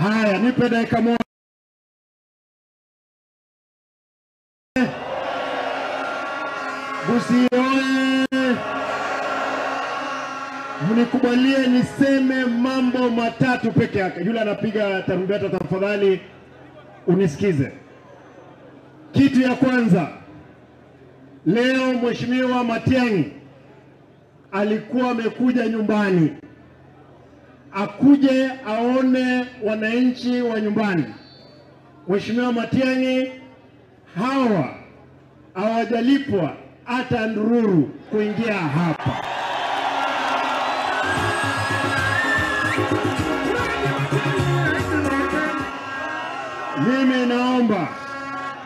Haya, nipe dakika moja. Gusii oye! Mnikubalie niseme mambo matatu peke yake. Yule anapiga tarumbeta, tafadhali unisikize. Kitu ya kwanza, leo Mheshimiwa Matiang'i alikuwa amekuja nyumbani, akuje aone wananchi wa nyumbani. Mheshimiwa Matiang'i hawa hawajalipwa hata ndururu kuingia hapa. Mimi naomba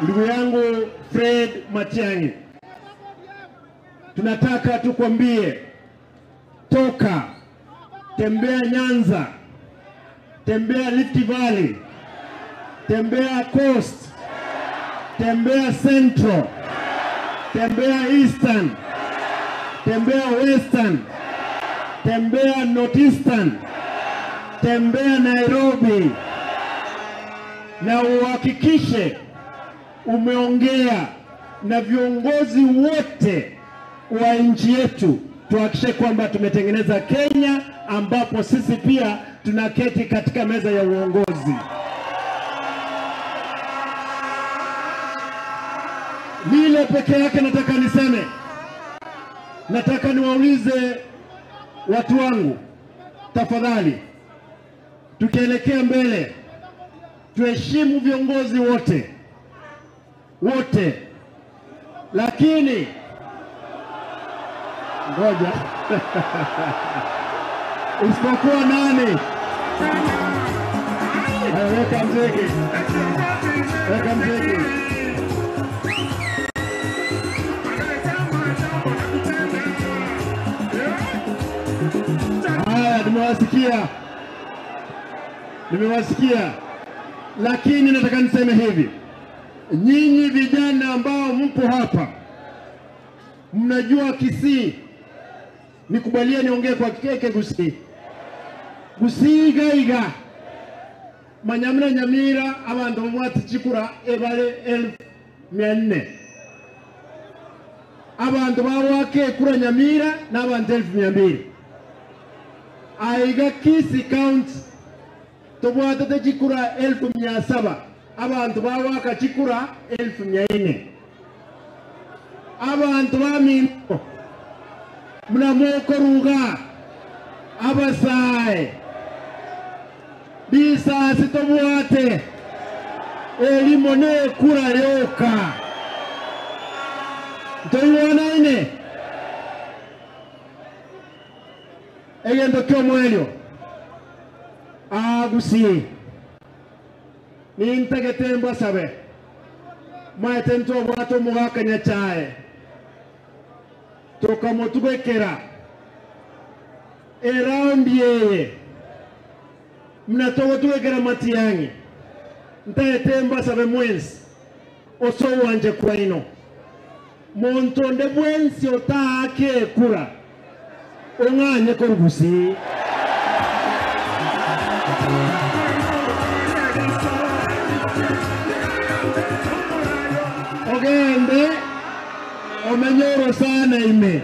ndugu yangu Fred Matiang'i, tunataka tukwambie, toka, tembea Nyanza, tembea Rift Valley, tembea Coast, tembea Central, tembea Eastern, tembea Western, tembea Northeastern, tembea Nairobi, na uhakikishe umeongea na viongozi wote wa nchi yetu, tuhakikishe kwamba tumetengeneza Kenya ambapo sisi pia tunaketi katika meza ya uongozi. Lile peke yake nataka niseme. Nataka niwaulize watu wangu, tafadhali, tukielekea mbele, tuheshimu viongozi wote, lakini ngoja isipokuwa nani? Weka mziki, weka mziki. Haya, nimewasikia, lakini nataka niseme hivi. Nyinyi vijana ambao mpo hapa, mnajua Kisii. Nikubalie niongee kwa kike Gusii. Gusii gaiga manyamira nyamira abantu mwati chikura ebale 1400. Abantu bawake kura nyamira n'abantu 1200. Aiga Kisii County tobwata chikura 1700. Abantu bawaka chikura 1400. Abantu baminto mnamoko ruga abasaye bisa sitobwate elimone kura yoka toyona ine egendo kyomwelyo Gusii nintegetemba sabe maetento bwato mugakanya chae toka motugekera eraundi yeye mnatoka tugekera Matiang'i ntaetemba sabe mwensi oso wanje kwa ino montonde mwensi otake kura onganye ko Gusii ogende omenyoro sana ime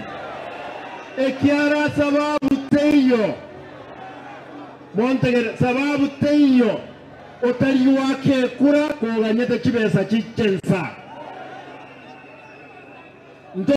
ekiara sababu teyo montegere sababu teyo otari wake kura kuganyete kibesa chichensa